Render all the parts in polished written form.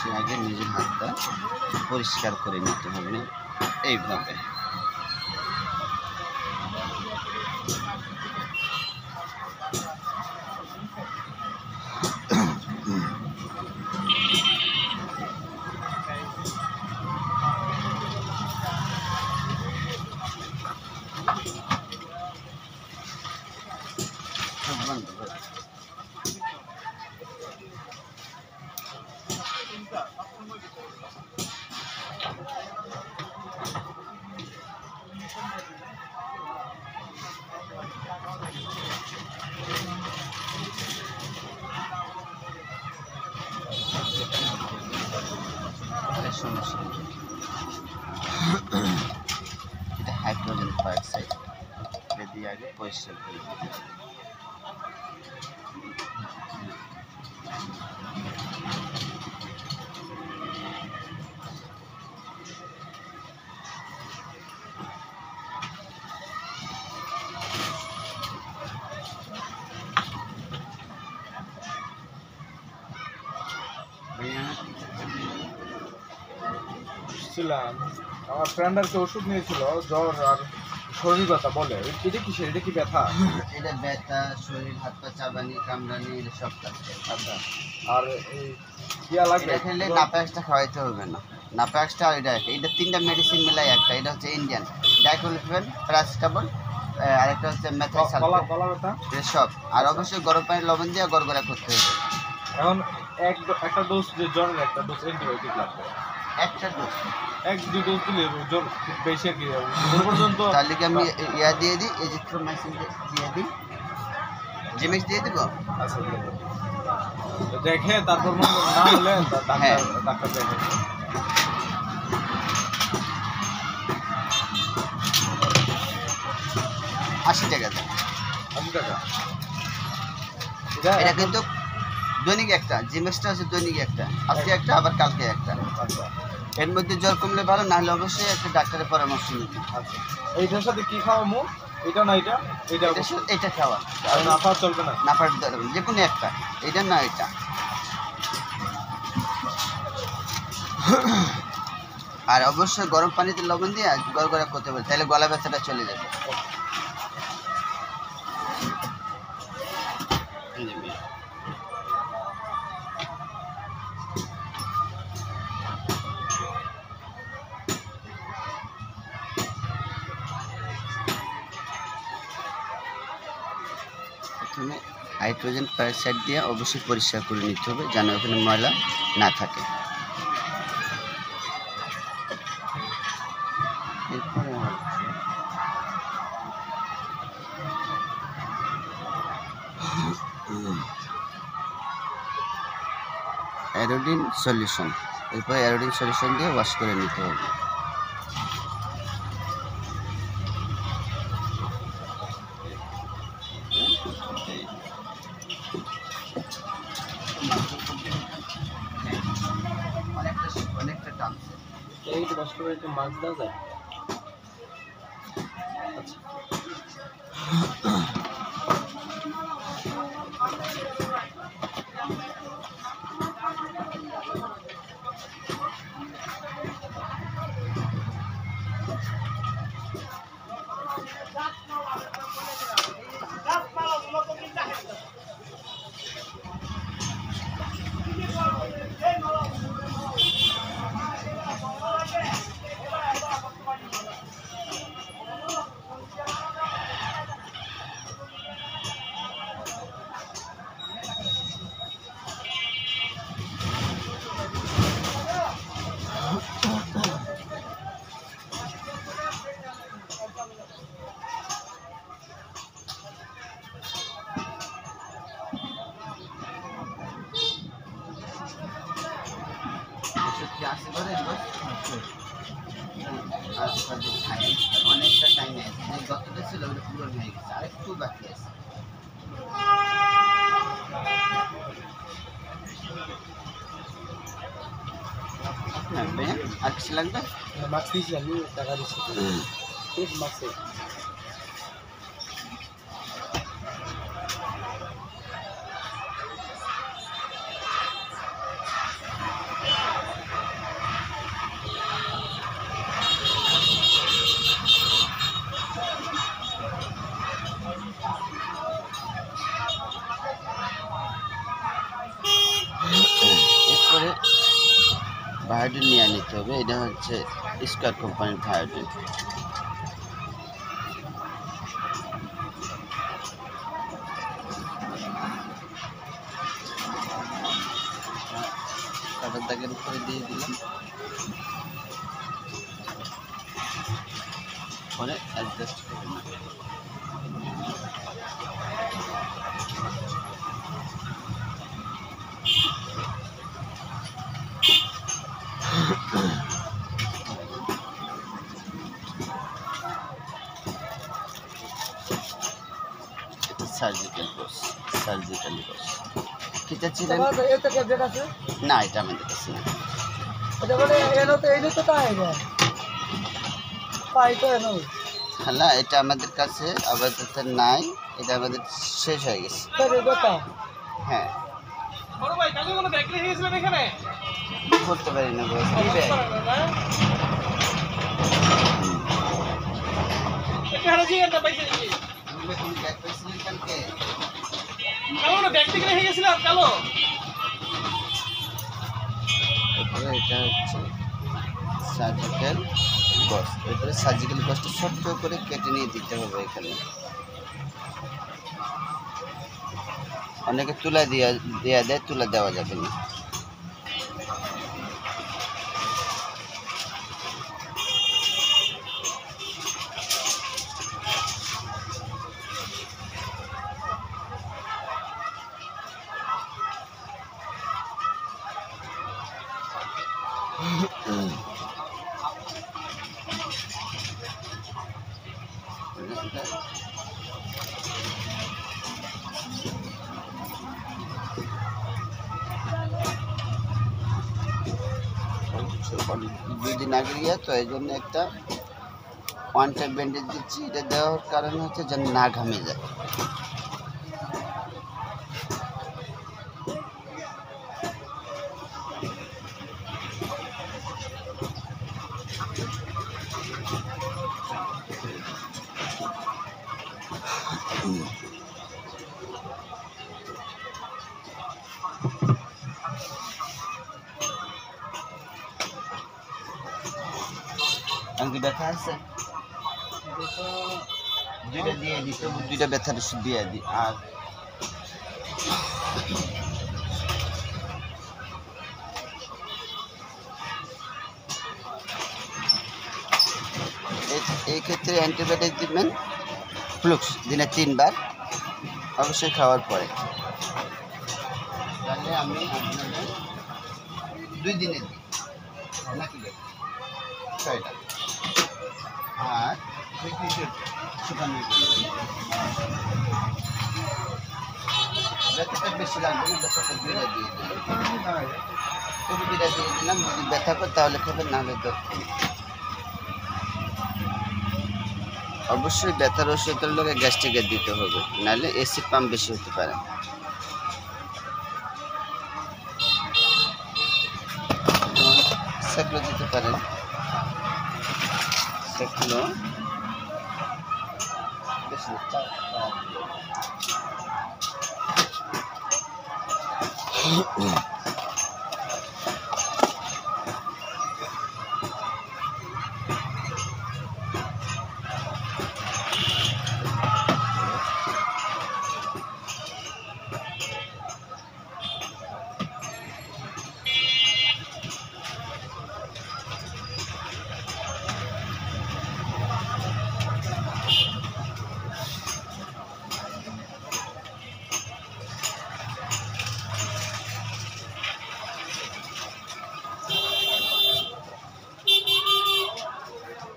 অবশ্যই আগে নিজের হাতটা পরিষ্কার করে নিতে হবে এইভাবে। সমস্যা এটা হাইড্রোজেন পারঅক্সাইড এটা দিয়ে আগে পরিষ্কার করে দিতে হবে। ছিলাম আমার ফ্রেন্ড আর কি ওষুধ নিয়েছিল জ্বর আর শরীর ব্যথা বলে এটা কিসের এটা কি ব্যথা? এটা ব্যথা, শরীর হাত পা চাবানি কামড়ানি এটা সব কাছে। আচ্ছা আর এই ইয়া লাগবে এটা খেলে নাপাক্সটা খাওয়াইতে হবে না। নাপাক্সটা আর এটা তিনটা মেডিসিন মিলাই একটা। এটা হচ্ছে ইন্ডিয়ান ডাইক্লোফেন, প্যারাসিটামল, আরেকটা হচ্ছে মেথাইল সালফেট। গলা ব্যথা এটা সব। আর অবশ্যই গরম পানি লবণ দিয়ে গড়গড়া করতে হবে। এখন একটা ডোজ যে জ্বরের একটা ডোজ অ্যান্টিবায়োটিক লাগবে। একটা ডোজ এক দুই ডোজ দিলে জ্বর খুব বেশি আর কি পর্যন্ত। তাহলে কি আমি ইয়া দিয়ে দিই, এজিথ্রোমাইসিন দিয়ে দিই, জিমিক্স দিয়ে দিব। আচ্ছা দেখে তারপর না হলে ডাক্তার দেখে। 80 টাকা দেয়। 80 টাকা এটা কিন্তু দৈনিক একটা, জিমিক্সটা হচ্ছে দৈনিক একটা, আজকে একটা আবার কালকে একটা। আচ্ছা এর মধ্যে জ্বর কমলে ভালো, না হলে অবশ্যই একটা ডাক্তারের পরামর্শ নিতে। আচ্ছা এইটার সাথে কি খাওয়ামো? এটা না এটা এটা এটা খাওয়া আর না খাওয়া চলবে না? না পারবে যে কোনো একটা, এটা না এটা। আর অবশ্যই গরম পানিতে লবণ দিয়ে গড়গড়া করতে হবে, তাহলে গলা ব্যথাটা চলে যাবে। প্রথমে হাইড্রোজেন পারঅক্সাইড দিয়ে অবশ্যই পরিষ্কার করে নিতে হবে, যেন ওখানে ময়লা না থাকে। এরপরে অ্যারোডিন সলিউশন, এরপরে অ্যারোডিন সলিউশন দিয়ে ওয়াশ করে নিতে হবে। অনেকটা টানছে। এইটা কষ্ট করে একটু মাছ দেওয়া যায়। আচ্ছা অনেকটা টাইম আছে, যতটা ছিল ওটা পূরণ হয়ে গেছে, আরেকটু বাকি আছে। আর কিছু লাগবে? মাছ দিয়েছি আমি, টাকা দিচ্ছি মাছে। ভায়োডিন নিয়ে নিতে হবে। এটা হচ্ছে স্কয়ার কোম্পানির ভায়োডিন। কাটার দাগের উপরে দিয়ে দিলাম, পরে অ্যাডজাস্ট করে নেব। সার্জিক্যাল কোর্স, সার্জিক্যাল কোর্স কিটা ছিলেন না, এটা আমাদের কাছে না। খালা এটা আমাদের কাছে আপাতত নাই, এটা আমাদের শেষ হয়ে গেছে। হ্যাঁ করতে পারি না বস, কি ব্যাগ? তুমি ব্যাগ পাইছিলেন কালকে? এরপরে এটা হচ্ছে সার্জিক্যাল গস। এরপরে সার্জিক্যাল গসটা ছোট্ট করে কেটে নিয়ে দিতে হবে এখানে। অনেকে তুলা দেওয়া দেয়, তুলা দেওয়া যাবে না। দুই দিন আগে গিয়ে তো এই জন্য একটা ওয়ান টাইম ব্যান্ডেজ দিচ্ছি। এটা দেওয়ার কারণ হচ্ছে যেন না ঘামে যায়। আঙ্কি ব্যথা আছে? দুইটা দিয়ে দিই, তবু দুইটা ব্যথার ওষুধ দিয়ে দিই। আর এই ক্ষেত্রে অ্যান্টিবায়োটিক দিবেন ফ্লুক্স দিনে 3 বার, অবশ্যই খাওয়ার পরে। তাহলে আমি আপনাদের 2 দিনে দিই নাকি 6টা। আর শুকানো ব্যথাটা বেশি লাগবে না, ব্যথাটা 2টা দিয়ে দিলাম। তবু 2টা দিয়ে দিলাম। যদি ব্যথা করে তাহলে খাবেন, নাহলে দেখুন। অবশ্যই ব্যথার ওষুধের লোকে গ্যাস্ট্রিকের দিতে হবে, নাহলে অ্যাসিড পাম্প বেশি হতে পারে। সেগুলো দিতে পারেন, সেগুলো বেশি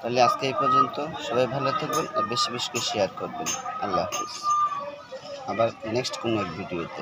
তাহলে আজকে এই পর্যন্ত। সবাই ভালো থাকবেন আর বেশি বেশি করে শেয়ার করবেন। আল্লাহ হাফিজ। আবার নেক্সট কোনো এক ভিডিওতে।